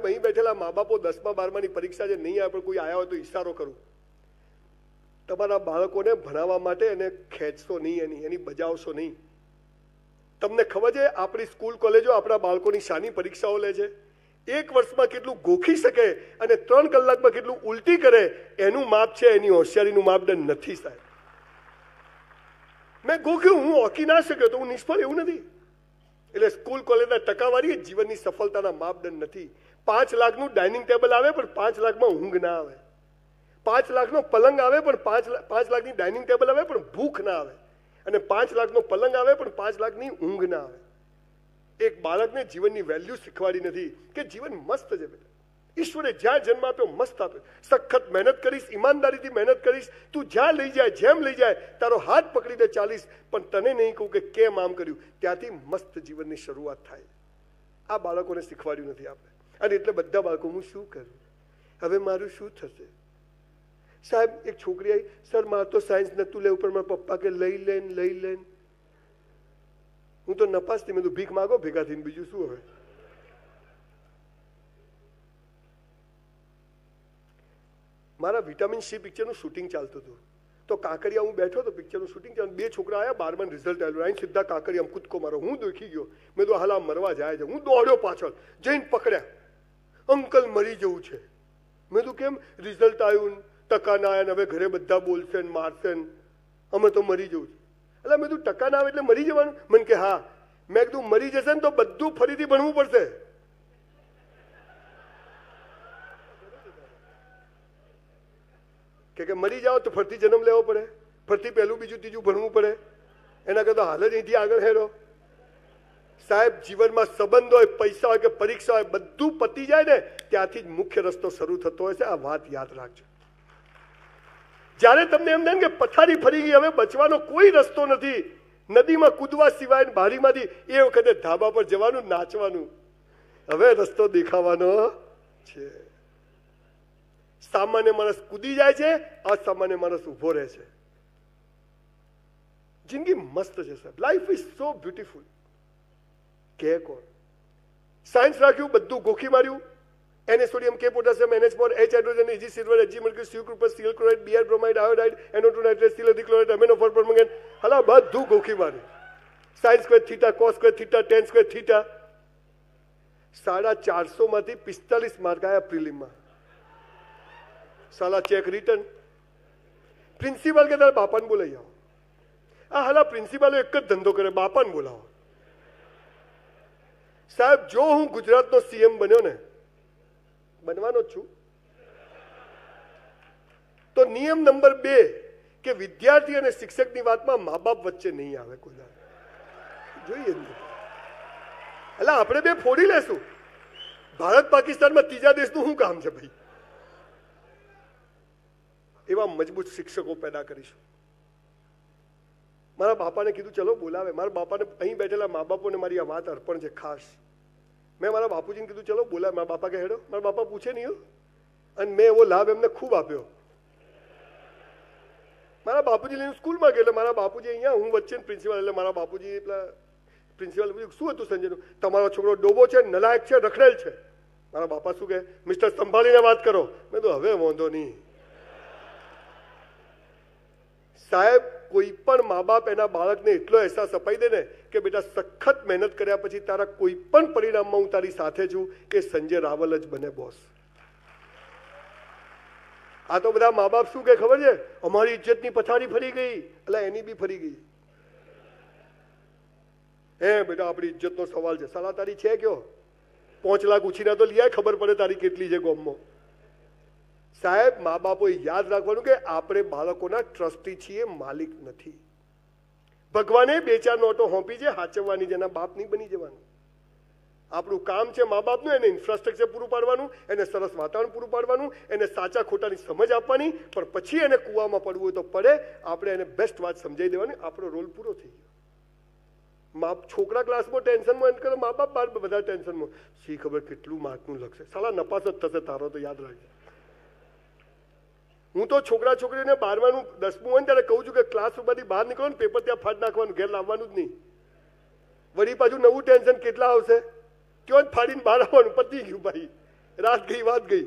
સાહેબ અહીં બેઠેલા મા બાપો 10મા 12માની પરીક્ષા જે નહીં આવે પણ કોઈ આવ્યા હોય તો ઈશારો કરું. તમારા બાળકોને ભણાવવા માટે એને ખેંચશો નહીં, એની બજાવશો નહીં. તમને ખબર છે આપણી સ્કૂલ કોલેજો આપણા બાળકોની શાની પરીક્ષાઓ લે છે? 1 વર્ષમાં કેટલું ગોખી શકે અને 3 કલાકમાં કેટલું ઉલટી કરે એનું માપ છે, એની હોશિયારીનું માપદંડ નથી સાહેબ. મેં ગોખ્યું, હું ઓકી ના શક્યો તો હું નિષ્ફળ, એવું નથી. એટલે સ્કૂલ કોલેજના ટકાવારી જીવનની સફળતાના માપદંડ નથી. 5 લાખનું ડાઇનિંગ ટેબલ આવે પણ 5 લાખમાં ઊંઘ ના આવે. 5 લાખનો પલંગ આવે પણ 5 લાખની ડાઇનિંગ ટેબલ આવે પણ ભૂખ ના આવે. અને 5 લાખનો પલંગ આવે પણ 5 લાખની ઊંઘ ના આવે. એક બાળકને જીવનની વેલ્યુ શીખવાડી નથી કે જીવન મસ્ત છે બેટા. ઈશ્વરે જ્યાં જન્મ આપ્યો મસ્ત આપ્યો. સખત મહેનત કરીશ, ઈમાનદારીથી મહેનત કરીશ, તું જ્યાં લઈ જાય, જેમ લઈ જાય, તારો હાથ પકડીને ચાલીશ, પણ તને નહીં કહું કે કેમ આમ કર્યું. ત્યાંથી મસ્ત જીવનની શરૂઆત થાય. આ બાળકોને શીખવાડ્યું નથી આપણે. અને એટલે બધા બાળકો, હું શું કરું, હવે મારું શું થશે? સાહેબ એક છોકરી આવી, સર મારે તો સાયન્સ નતું લેવું પણ મારા પપ્પા કે લઈ લેન. હું તો નપાસથી મેં તો ભીખ માગો ભેગા થઈને, બીજું શું હવે. મારા વિટામિન સી પિક્ચરનું શૂટિંગ ચાલતું હતું તો કાંકરિયા હું બેઠો તો પિક્ચરનું શૂટિંગ ચાલતું. 2 છોકરા આવ્યા, 12માં રિઝલ્ટ આવ્યું, અહીં સીધા કાંકરિયા કૂદકો મારો. હું દેખી ગયો, મેં તો હાલ મરવા જાય છે. હું દોડ્યો પાછળ, જઈને પકડ્યા, અંકલ મરી જવું છે. મેં તો કેમ? રિઝલ્ટ આવ્યું, ટકા ના આવ્યા, હવે ઘરે બધા બોલશે ને મારશે ને, અમે તો મરી જવું છે. એટલે મેં તું ટકા ના આવે એટલે મરી જવાનું? મને કે હા. મેં કીધું મરી જશે ને તો બધું ફરીથી ભણવું પડશે. કે મરી જાઓ તો ફરતી જન્મ લેવો પડે, ફરતી પહેલું બીજું ત્રીજું ભણવું પડે. એના કરતા હાલ જ અહીંથી આગળ હેરો. સાહેબ જીવનમાં સંબંધ હોય, પૈસા હોય કે પરીક્ષા હોય, બધું પતી જાય ને ત્યાંથી જ મુખ્ય રસ્તો શરૂ થતો હોય છે. આ વાત યાદ રાખજો. જ્યારે તમને એમ થાય કે પથારી ફરી ગઈ, હવે બચવાનો કોઈ રસ્તો નથી, નદીમાં કૂદવા સિવાય બારીમાંથી, એ વખતે ધાબા પર જવાનું, નાચવાનું. હવે રસ્તો દેખાવાનો છે. સામાન્ય માણસ કૂદી જાય છે, અસામાન્ય માણસ ઉભો રહે છે. જિંદગી મસ્ત છે સાહેબ. Life is so beautiful. કે કોણ? સાયન્સ રાખ્યું, બધું ગોખી માર્યું. Na sodium, K potassium, NH4, H hydrogen, Ag silver, Ag mercury, Cu cuprous, Cl chloride, Br bromide, iodide, NO2 nitrate, silicon chloride, એમિનોફોર પરમેંગન. હલા બધું ગોખી માર્યું. Sine square theta, cos square theta, tan square theta. 450 માંથી 45 mark આવ્યા પ્રિલિમમાં. સાલા cheque return. Principal કે તારા બાપાને બોલાવી આવો. આ હાલા પ્રિન્સિપાલો એક જ ધંધો કરે, બાપાને બોલાવો. સાહેબ જો હું ગુજરાતનો સીએમ બન્યો ને, બનવાનો જ છું, તો નિયમ નંબર 2 કે વિદ્યાર્થી અને શિક્ષકની વાતમાં મા બાપ વચ્ચે નહીં આવે કોઈ. જોઈએ એટલે આપણે બે ફોડી લેશું. ભારત પાકિસ્તાનમાં ત્રીજા દેશનું શું કામ છે ભાઈ? એવા મજબૂત શિક્ષકો પેદા કરીશું. મારા બાપાને કીધું ચલો બોલાવે. મારા બાપાને અહીં બેઠેલા મા બાપોને મારી આ વાત અર્પણ છે ખાસ. મેં મારા બાપુજીને કીધું ચલો બોલાવે. મારા બાપા કે હેડો. મારા બાપા પૂછે નહીં. અને મેં એવો લાભ એમને ખૂબ આપ્યો. મારા બાપુજી લઈને સ્કૂલમાં ગયો એટલે મારા બાપુજી અહીંયા, હું વચ્ચે પ્રિન્સિપાલ. એટલે મારા બાપુજી પેલા પ્રિન્સિપાલ પૂછ્યું શું હતું સંજયનું? તમારો છોકરો ડોબો છે, નલાયક છે, રખડેલ છે. મારા બાપા શું કહે? મિસ્ટર સંભાળીને વાત કરો. મેં તો હવે વાંધો નહીં. સાહેબ કોઈ પણ મા બાપ એના બાળકને એટલો અહેસાસ અપાઈ દે ને કે બેટા સખત મહેનત કર્યા પછી તારા કોઈ પણ પરિણામમાં હું તારી સાથે છું, કે સંજય રાવલ જ બને બોસ. આ તો બધા મા બાપ શું કે ખબર છે? અમારી ઇજ્જતની પથારી ફરી ગઈ. એટલે એની બી ફરી ગઈ. બેટા આપણી ઇજ્જતનો સવાલ છે. સાલા તારી છે કયો? 5 લાખ ઉછીના તો લઈ આય, ખબર પડે તારી કેટલી છે ગામમાં. સાહેબ મા બાપોએ યાદ રાખવાનું કે આપણે બાળકોના ટ્રસ્ટી છીએ, માલિક નથી. ભગવાને 2-4 નોટો હોંપી છે હાચવવાની, જેના બાપ નહીં બની જવાનું. આપણું કામ છે મા બાપનું, એને ઇન્ફ્રાસ્ટ્રક્ચર પૂરું પાડવાનું, એને સરસ વાતાવરણ પૂરું પાડવાનું, એને સાચા ખોટાની સમજ આપવાની, પણ પછી એને કૂવામાં પડવું હોય તો પડે. આપણે એને બેસ્ટ વાત સમજાવી દેવાની. આપણો રોલ પૂરો થઈ ગયો. છોકરા ક્લાસમાં ટેન્શનમાં એમ કરે, મા બાપ બાર બધા ટેન્શનમાં. શી ખબર કેટલું માર્કનું લખશે. સાલા નપાસ જ થશે તારો તો, યાદ રાખજે. હું તો છોકરા છોકરીને 12માનું 10મું હોય ને ત્યારે કહું છું કે ક્લાસરૂમમાંથી બહાર નીકળો ને પેપર ત્યાં ફાડ નાખવાનું, ઘેર લાવવાનું જ નહીં. વળી પાછું નવું ટેન્શન કેટલા આવશે? ક્યાં ફાડીને બહાર આવવાનું, પતી ગયું ભાઈ. રાત ગઈ વાત ગઈ.